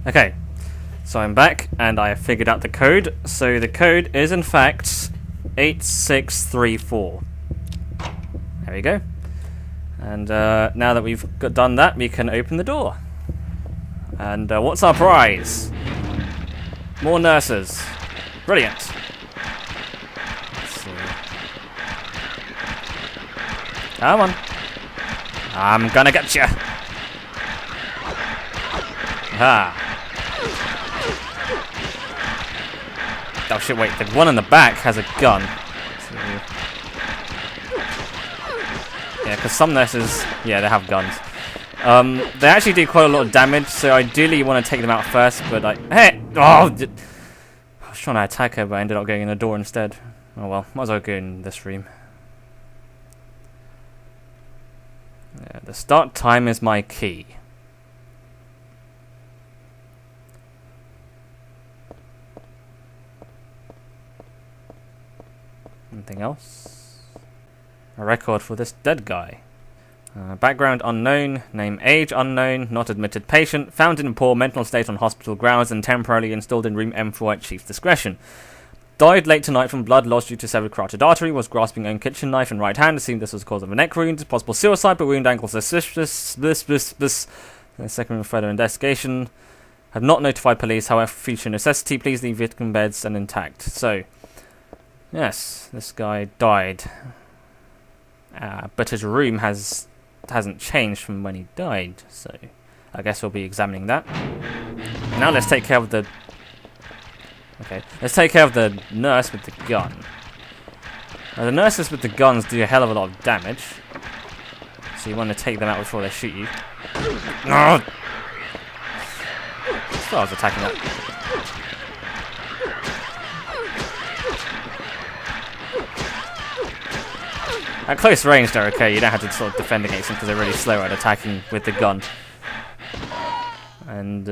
Okay, so I'm back and I have figured out the code. So the code is in fact 8634. There we go. And now that we've done that, we can open the door. And what's our prize? More nurses. Brilliant. Let's see. Come on. I'm gonna get you. Ah. Oh shit, wait, the one in the back has a gun. So, yeah, because some nurses, yeah, they have guns. They actually do quite a lot of damage, so ideally you want to take them out first, but hey! Oh! I was trying to attack her, but I ended up going in the door instead. Oh well, might as well go in this room. Yeah, the start time is my key. Anything else? A record for this dead guy. Background unknown, name age unknown, not admitted patient, found in poor mental state on hospital grounds and temporarily installed in room M4 at chief's discretion. Died late tonight from blood loss due to severed carotid artery, was grasping own kitchen knife in right hand, assumed this was the cause of a neck wound, possible suicide but wound angle suspicious, second further investigation. Have not notified police, however, future necessity, please leave victim beds and intact. So, yes, this guy died. But his room hasn't changed from when he died, so I guess we'll be examining that. Now let's take care of the... Okay, let's take care of the nurse with the gun. Now the nurses with the guns do a hell of a lot of damage, so you want to take them out before they shoot you. No! I thought I was attacking that. At close range they're okay, you don't have to sort of defend against them because they're really slow at attacking with the gun. And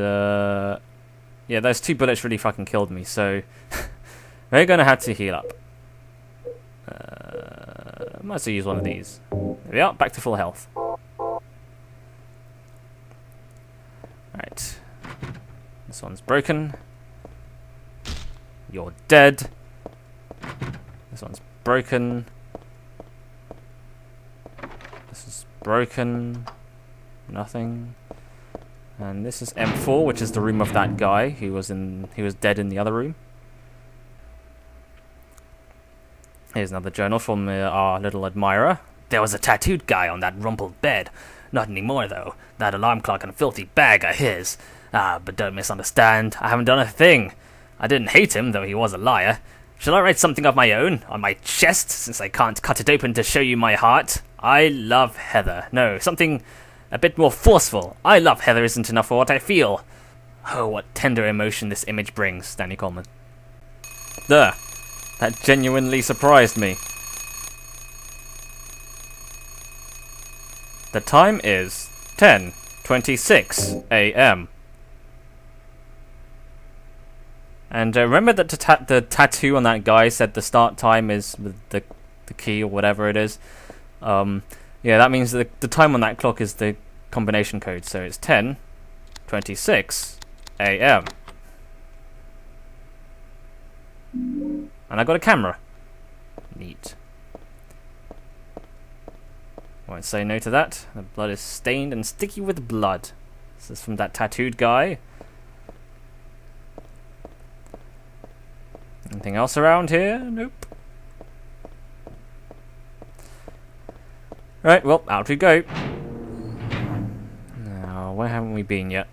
yeah, those 2 bullets really fucking killed me, so we're gonna have to heal up. Might as well use one of these. There we are, back to full health. Right. This one's broken. You're dead. This one's broken. This is broken. Nothing. And this is M4, which is the room of that guy who was dead in the other room. Here's another journal from our little admirer. There was a tattooed guy on that rumpled bed. Not anymore, though. That alarm clock and filthy bag are his. But don't misunderstand. I haven't done a thing. I didn't hate him, though he was a liar. Shall I write something of my own, on my chest, since I can't cut it open to show you my heart? I love Heather. No, something a bit more forceful. I love Heather isn't enough for what I feel. Oh, what tender emotion this image brings, Stanley Coleman. There. That genuinely surprised me. The time is 10:26 a.m. And remember that the tattoo on that guy said the start time is with the key or whatever it is. Yeah, that means that the time on that clock is the combination code, so it's 10:26 a.m. And I got a camera. Neat. Won't say no to that. The blood is stained and sticky with blood. This is from that tattooed guy. Anything else around here? Nope. Right, well, out we go. Now, where haven't we been yet?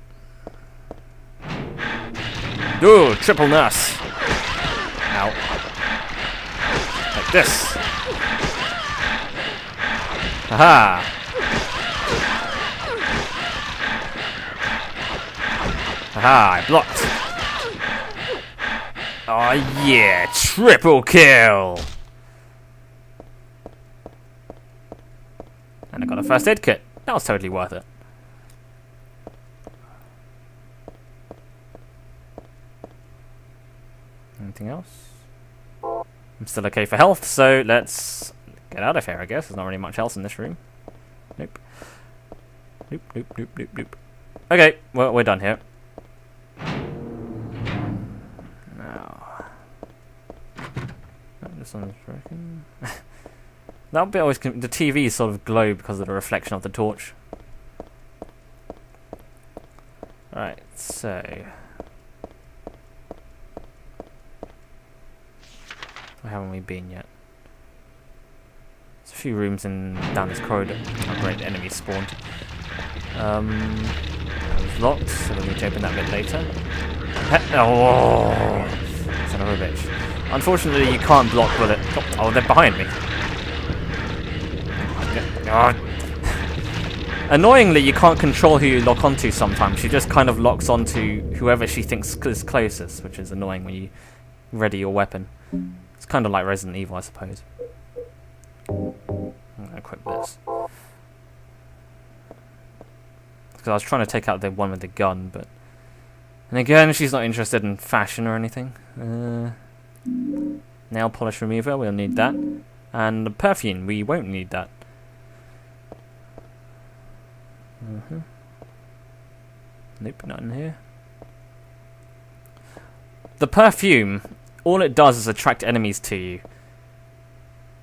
Ooh, triple nurse. Ow. Like this. Aha! Aha, I blocked. Oh yeah, triple kill! And I got a first aid kit. That was totally worth it. Anything else? I'm still okay for health, so let's get out of here, I guess. There's not really much else in this room. Nope. Nope, nope, nope, nope, nope. Okay, well, we're done here. this one's broken. That bit always... the TV sort of glow because of the reflection of the torch. Right, so... where haven't we been yet? There's a few rooms down this corridor. Oh great, the enemy spawned. That was locked, so we need to open that bit later. Oh, son of a bitch. Unfortunately, you can't block with it. Oh, they're behind me. Oh. Annoyingly, you can't control who you lock onto sometimes. She just kind of locks onto whoever she thinks is closest, which is annoying when you ready your weapon. It's kind of like Resident Evil, I suppose. I'm going to equip this. Because I was trying to take out the one with the gun, but... and again, she's not interested in fashion or anything. Nail polish remover, we'll need that. And the perfume, we won't need that. Nope, not in here. The perfume, all it does is attract enemies to you.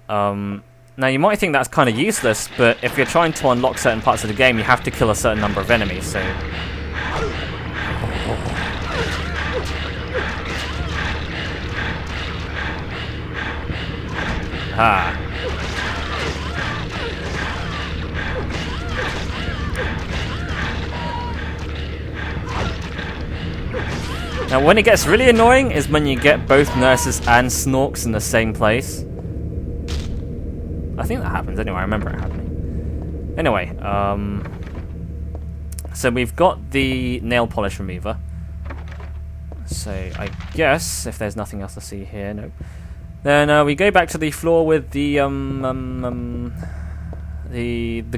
Now you might think that's kind of useless, but if you're trying to unlock certain parts of the game, you have to kill a certain number of enemies, so... ah. Now when it gets really annoying is when you get both nurses and snorks in the same place. I think that happens anyway, I remember it happening. Anyway, so we've got the nail polish remover. So I guess, if there's nothing else to see here, no. Then we go back to the floor with the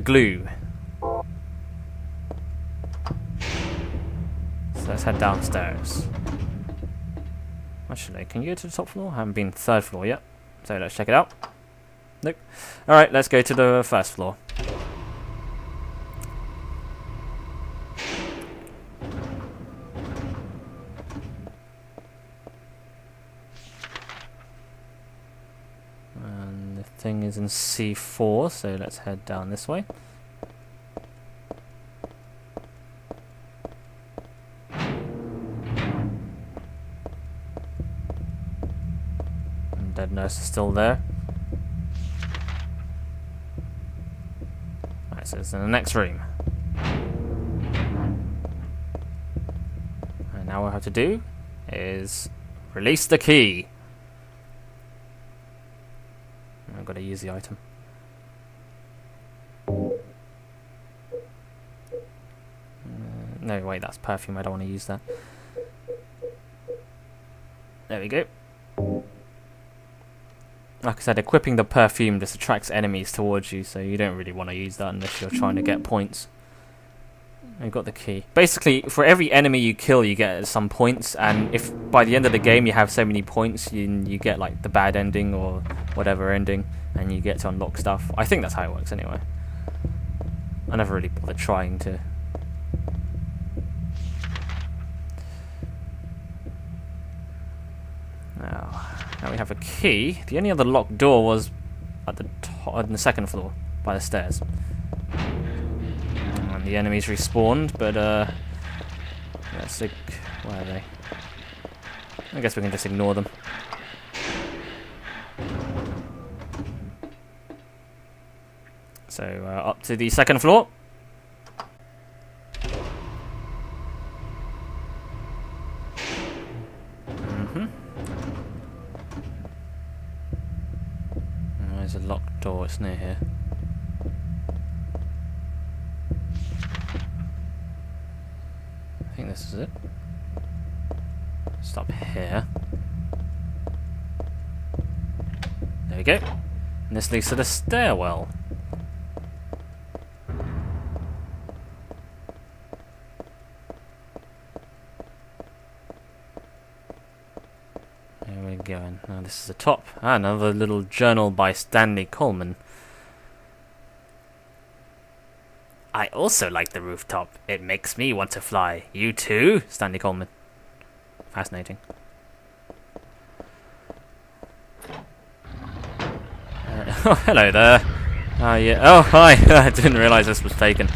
glue. So let's head downstairs. Actually, can you go to the top floor? I haven't been to the third floor yet. So let's check it out. Nope. Alright, let's go to the first floor. And the thing is in C4, so let's head down this way. And dead nurse is still there. So it's in the next room. And now what I have to do is release the key. I've got to use the item. No, wait, that's perfume. I don't want to use that. There we go. Like I said, equipping the perfume just attracts enemies towards you, so you don't really want to use that unless you're trying to get points. I've got the key. Basically, for every enemy you kill, you get some points, and if by the end of the game you have so many points, you get like the bad ending or whatever ending, and you get to unlock stuff. I think that's how it works anyway. I never really bothered trying to. Now we have a key. The only other locked door was at the top, on the second floor, by the stairs. And the enemies respawned, but let's see, where are they? I guess we can just ignore them. So up to the second floor. There's a locked door, it's near here. I think this is it. Stop here. There we go. And this leads to the stairwell. Going. Now this is the top. Another little journal by Stanley Coleman. I also like the rooftop. It makes me want to fly. You too? Stanley Coleman. Fascinating. Oh, hello there. Yeah. Oh, hi. I didn't realise this was taken.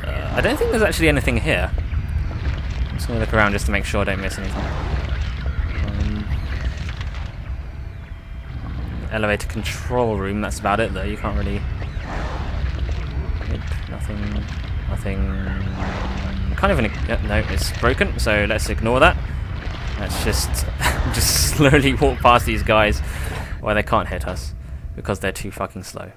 I don't think there's actually anything here. I'm just going to look around just to make sure I don't miss anything. Elevator control room, that's about it though. You can't really... Nope, nothing... Can't even... no, it's broken, so let's ignore that. Let's just slowly walk past these guys where they can't hit us because they're too fucking slow.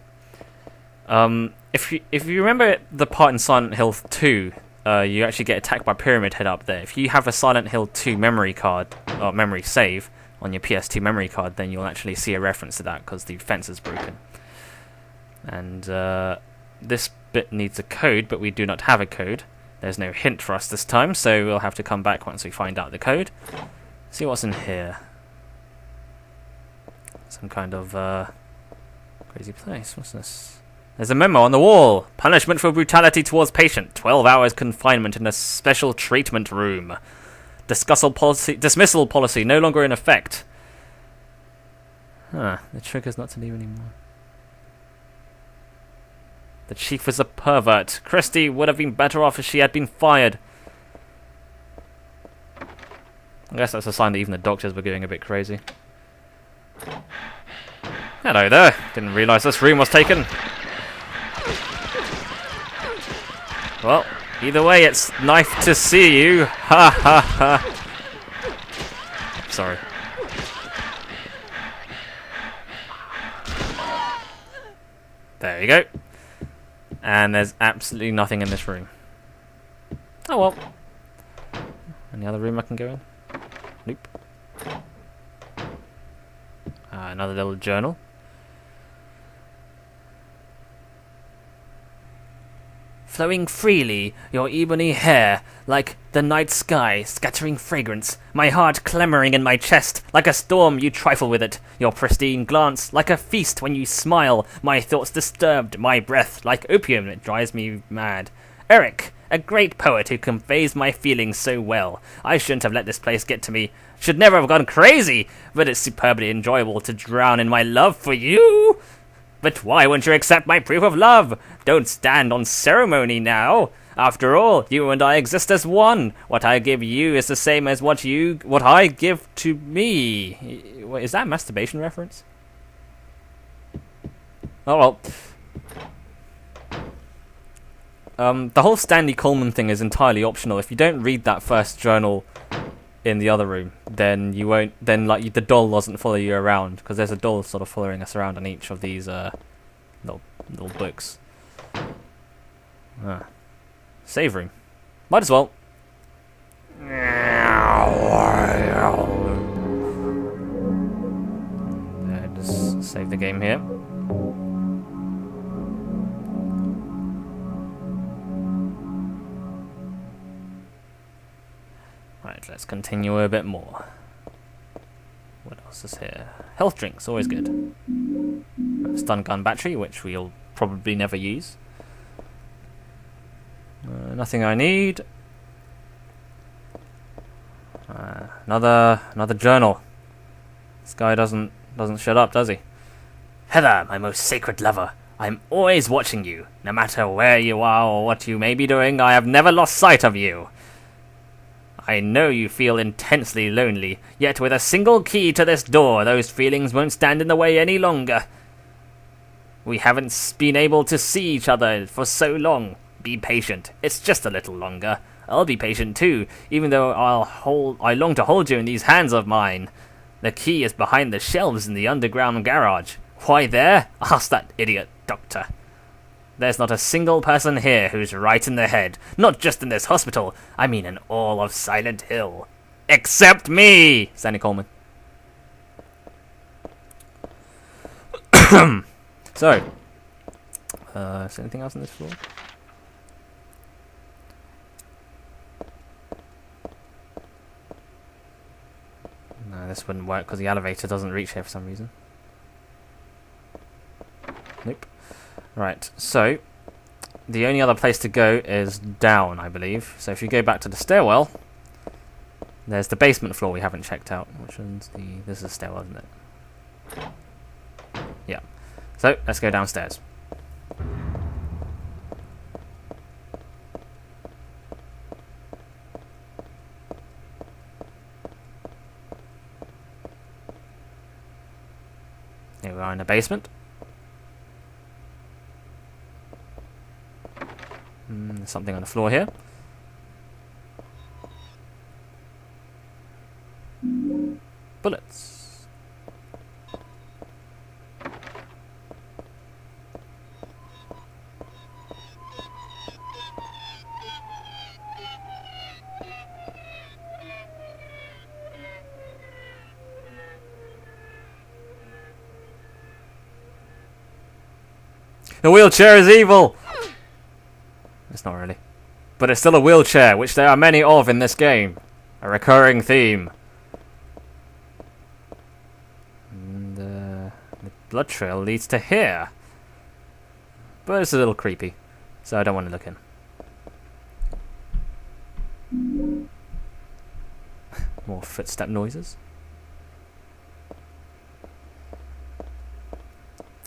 If you remember the part in Silent Hill 2, you actually get attacked by Pyramid Head up there. If you have a Silent Hill 2 memory card, or memory save, on your PS2 memory card, then you'll actually see a reference to that because the fence is broken. And this bit needs a code, but we do not have a code. There's no hint for us this time, so we'll have to come back once we find out the code. See what's in here. Some kind of crazy place. What's this? There's a memo on the wall. Punishment for brutality towards patient. 12 hours confinement in a special treatment room. Dismissal policy no longer in effect. The trigger's not to leave anymore. The chief was a pervert. Christie would have been better off if she had been fired. I guess that's a sign that even the doctors were going a bit crazy. Hello there. Didn't realise this room was taken. Well, either way, it's nice to see you. Ha ha ha. Sorry. There you go. And there's absolutely nothing in this room. Oh well. Any other room I can go in? Nope. Another little journal. Flowing freely, your ebony hair, like the night sky, scattering fragrance, my heart clamouring in my chest, like a storm you trifle with it, your pristine glance, like a feast when you smile, my thoughts disturbed, my breath, like opium that drives me mad. Eric, a great poet who conveys my feelings so well. I shouldn't have let this place get to me, should never have gone crazy, but it's superbly enjoyable to drown in my love for you. But why won't you accept my proof of love? Don't stand on ceremony now. After all, you and I exist as one. What I give you is the same as what I give to me. Wait, is that a masturbation reference? Oh well. The whole Stanley Coleman thing is entirely optional. If you don't read that first journal in the other room, then you won't. Then like the doll doesn't follow you around because there's a doll sort of following us around on each of these little books. Save room. Might as well. Just save the game here. Right, let's continue a bit more. What else is here? Health drinks, always good. Stun gun battery, which we'll probably never use. Nothing I need. Another journal. This guy doesn't shut up, does he? Heather, my most sacred lover, I'm always watching you. No matter where you are or what you may be doing, I have never lost sight of you. I know you feel intensely lonely, yet with a single key to this door, those feelings won't stand in the way any longer. We haven't been able to see each other for so long. Be patient. It's just a little longer. I'll be patient too, even though I long to hold you in these hands of mine. The key is behind the shelves in the underground garage. Why there? Ask that idiot doctor. There's not a single person here who's right in the head. Not just in this hospital. I mean in all of Silent Hill. Except me! Stanley Coleman. So. Is there anything else on this floor? No, this wouldn't work because the elevator doesn't reach here for some reason. Nope. Right, so the only other place to go is down, I believe. So if you go back to the stairwell, there's the basement floor we haven't checked out. Which one's the... This is the stairwell, isn't it? Yeah. So, let's go downstairs. Here we are in the basement. There's something on the floor here. Bullets. The wheelchair is evil! It's not really. But it's still a wheelchair, which there are many of in this game. A recurring theme. And the blood trail leads to here. But it's a little creepy, so I don't want to look in. More footstep noises.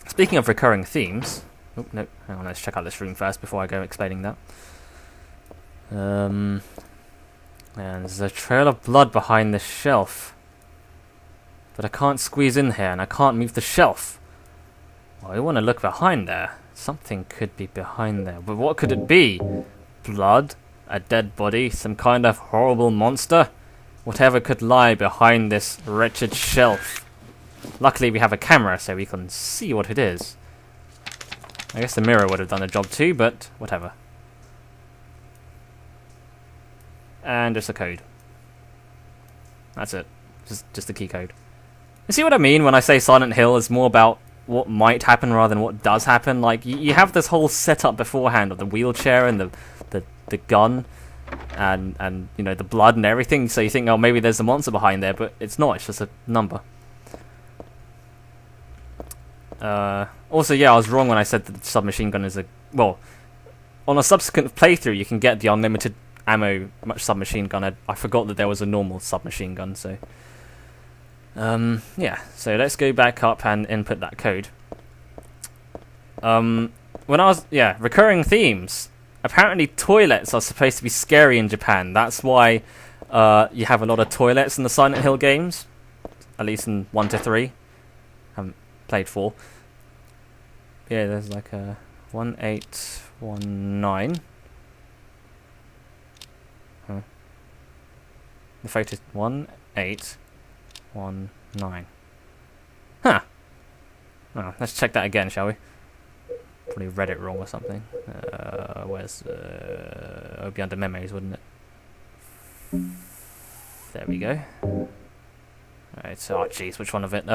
Speaking of recurring themes... Oh, no, hang on, let's check out this room first before I go explaining that. And there's a trail of blood behind this shelf. But I can't squeeze in here, and I can't move the shelf. Well, I want to look behind there. Something could be behind there. But what could it be? Blood? A dead body? Some kind of horrible monster? Whatever could lie behind this wretched shelf. Luckily we have a camera, so we can see what it is. I guess the mirror would have done the job too, but whatever. And just a code. That's it. Just the key code. You see what I mean when I say Silent Hill is more about what might happen rather than what does happen? Like, you have this whole setup beforehand of the wheelchair and the gun and you know, the blood and everything, so you think, oh, maybe there's a monster behind there, but it's not, it's just a number. Also, yeah, I was wrong when I said that the submachine gun is a... Well, on a subsequent playthrough, you can get the unlimited ammo submachine gun. I forgot that there was a normal submachine gun, so... yeah, so let's go back up and input that code. When I was... Yeah, recurring themes. Apparently toilets are supposed to be scary in Japan. That's why you have a lot of toilets in the Silent Hill games. At least in 1 to 3. Haven't played 4. Yeah, there's like a 1819. Huh. The photo is 1819. Huh. Oh, let's check that again, shall we? Probably read it wrong or something. Where's... it would be under memories, wouldn't it? There we go. Alright, so, oh jeez, which one of it?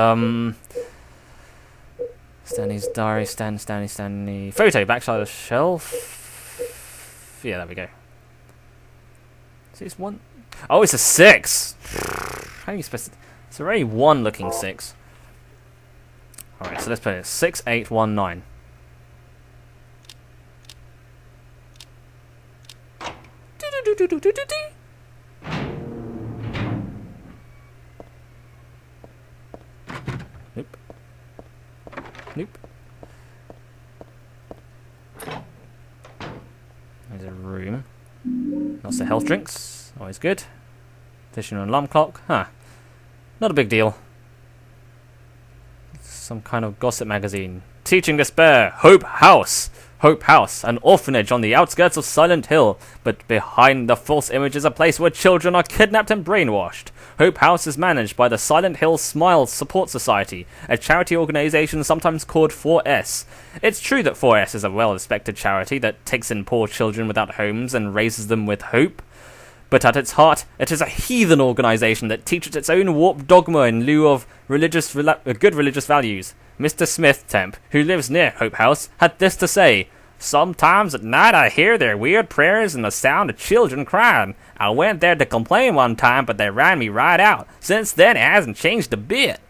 Stanley's diary, Stanley. Photo, backside of the shelf. Yeah, there we go. See, it's 1. Oh, it's a 6! How are you supposed to... It's a very 1 looking 6. Alright, so let's put it 6819. Nope. Nope. There's a room. Lots of health drinks. Always good. Additional alarm clock. Huh. Not a big deal. Some kind of gossip magazine. Teaching despair. Hope House. Hope House, an orphanage on the outskirts of Silent Hill, but behind the false image is a place where children are kidnapped and brainwashed. Hope House is managed by the Silent Hill Smile Support Society, a charity organization sometimes called 4S. It's true that 4S is a well-respected charity that takes in poor children without homes and raises them with hope. But at its heart, it is a heathen organization that teaches its own warped dogma in lieu of good religious values. Mr. Smith Temp, who lives near Hope House, had this to say: "Sometimes at night I hear their weird prayers and the sound of children crying. I went there to complain one time, but they ran me right out. Since then, it hasn't changed a bit."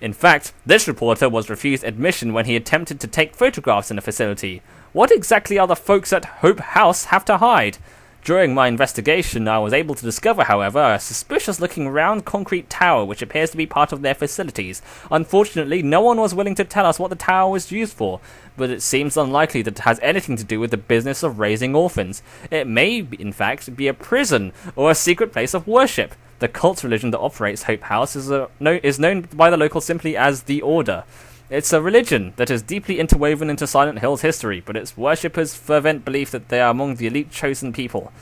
In fact, this reporter was refused admission when he attempted to take photographs in the facility. What exactly are the folks at Hope House have to hide? During my investigation, I was able to discover, however, a suspicious-looking round concrete tower which appears to be part of their facilities. Unfortunately, no one was willing to tell us what the tower was used for, but it seems unlikely that it has anything to do with the business of raising orphans. It may, in fact, be a prison or a secret place of worship. The cult religion that operates Hope House is known by the locals simply as the Order. It's a religion that is deeply interwoven into Silent Hill's history, but its worshippers' fervent belief that they are among the elite chosen people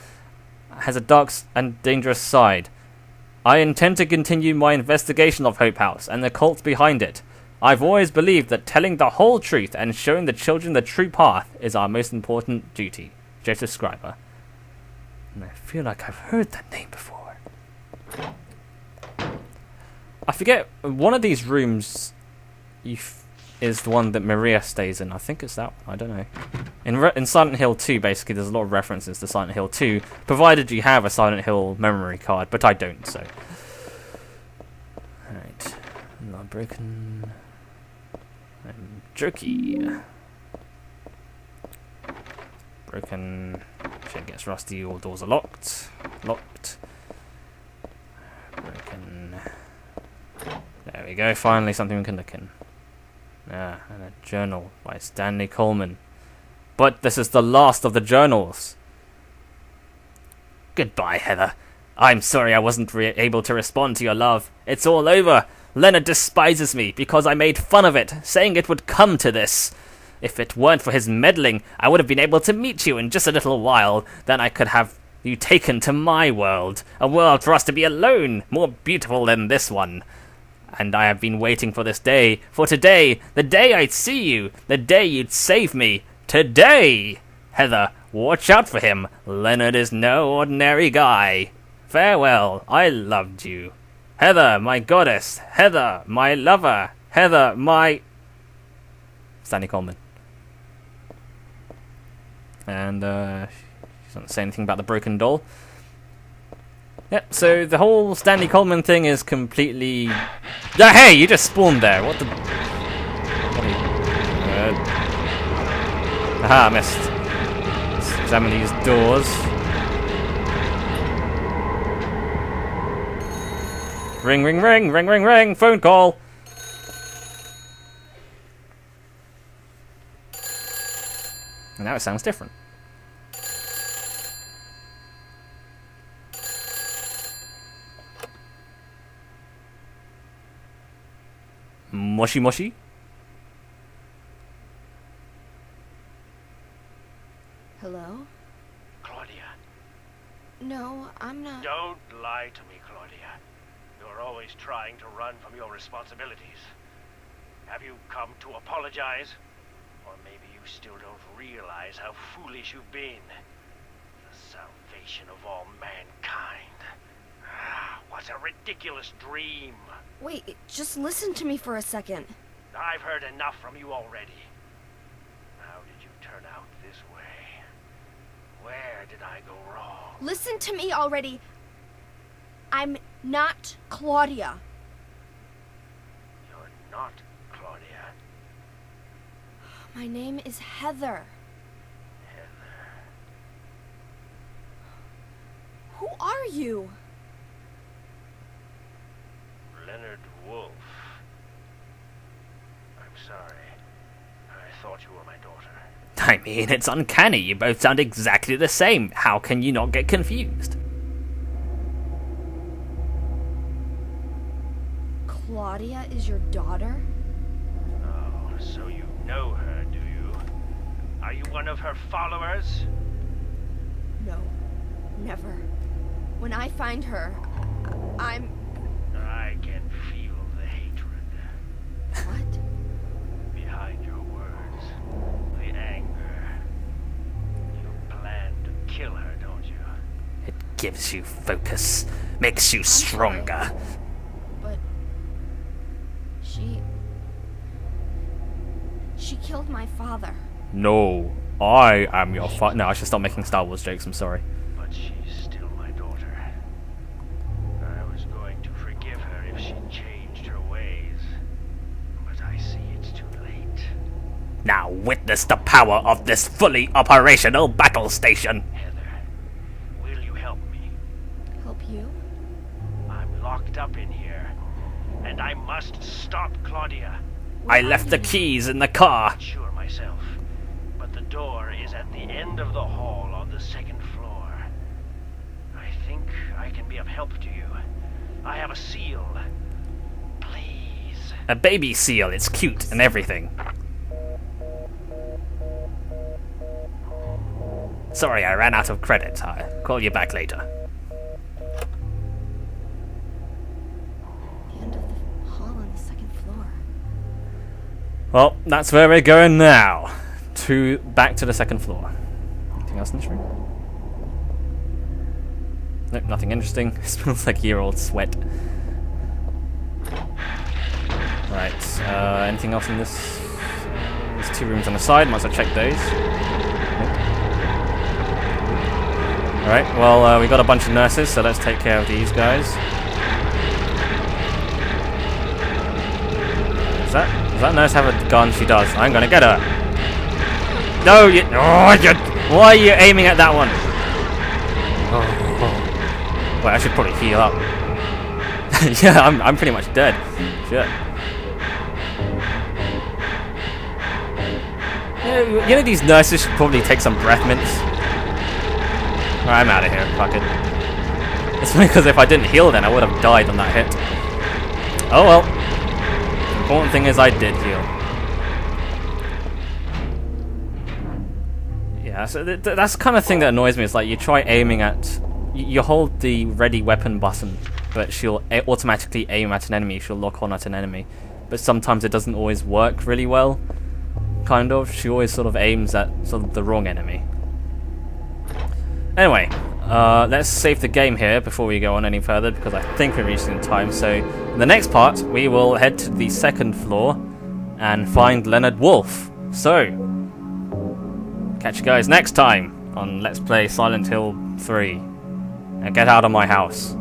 has a dark and dangerous side. I intend to continue my investigation of Hope House and the cult behind it. I've always believed that telling the whole truth and showing the children the true path is our most important duty. Joseph Scriber. And I feel like I've heard that name before. I forget, one of these rooms is the one that Maria stays in. I think it's that one. I don't know. In Silent Hill 2, basically, there's a lot of references to Silent Hill 2, provided you have a Silent Hill memory card, but I don't, so. Alright. Not broken. I'm jerky. Broken. Shit gets rusty, all doors are locked. Locked. Broken. There we go, finally something we can look in. Ah, and a journal by Stanley Coleman. But this is the last of the journals. Goodbye, Heather. I'm sorry I wasn't able to respond to your love. It's all over. Leonard despises me because I made fun of it, saying it would come to this. If it weren't for his meddling, I would have been able to meet you in just a little while. Then I could have you taken to my world. A world for us to be alone, more beautiful than this one. And I have been waiting for this day, for today, the day I'd see you, the day you'd save me. Today! Heather, watch out for him. Leonard is no ordinary guy. Farewell, I loved you. Heather, my goddess. Heather, my lover. Heather, my... Stanley Coleman. And, she doesn't say anything about the broken doll. Yep, so the whole Stanley Coleman thing is completely... Ah, hey, you just spawned there. What the... Aha, missed. Let's examine these doors. Ring, ring, ring, ring, ring, ring, phone call. And now it sounds different. Moshi moshi? Hello? Claudia. No, I'm not. Don't lie to me, Claudia. You're always trying to run from your responsibilities. Have you come to apologize? Or maybe you still don't realize how foolish you've been. The salvation of all mankind. What a ridiculous dream. Wait, just listen to me for a second. I've heard enough from you already. How did you turn out this way? Where did I go wrong? Listen to me already. I'm not Claudia. You're not Claudia. My name is Heather. Heather. Who are you? Leonard Wolf. I'm sorry. I thought you were my daughter. I mean, it's uncanny. You both sound exactly the same. How can you not get confused? Claudia is your daughter? Oh, so you know her, do you? Are you one of her followers? No, never. When I find her, I'm... I can feel the hatred. What? Behind your words. The anger. You plan to kill her, don't you? It gives you focus, makes you stronger. But... She killed my father. No, I am your father. No, I should stop making Star Wars jokes, I'm sorry. But she's still my daughter. I was going to forgive her if she changed her ways. But I see it's too late. Now witness the power of this fully operational battle station. Heather, locked up in here. And I must stop Claudia. I left the keys in the car. Not sure myself, but the door is at the end of the hall on the second floor. I think I can be of help to you. I have a seal. Please. A baby seal. It's cute and everything. Sorry, I ran out of credits. I'll call you back later. The end of the hall on the second floor. Well, that's where we're going now. Back to the second floor. Anything else in this room? Nope, nothing interesting. It smells like year-old sweat. Right, anything else in this? There's 2 rooms on the side, might as well check those. Nope. Alright, well, we got a bunch of nurses, so let's take care of these guys. Does that nurse have a gun? She does. I'm gonna get her. No, you. Oh, why are you aiming at that one? Oh. Wait, I should probably heal up. Yeah, I'm pretty much dead. Shit. You know these nurses should probably take some breath mints. Alright, I'm out of here. Fuck it. It's funny because if I didn't heal then I would have died on that hit. Oh well. The important thing is I did heal. Yeah, so that's the kind of thing that annoys me. It's like you try aiming at... You hold the ready weapon button, but she'll automatically aim at an enemy. She'll lock on at an enemy. But sometimes it doesn't always work really well. Kind of. She always sort of aims at sort of the wrong enemy. Anyway, let's save the game here before we go on any further, because I think we're reaching time. So, in the next part, we will head to the second floor and find Leonard Wolf. So, catch you guys next time on Let's Play Silent Hill 3. Now get out of my house.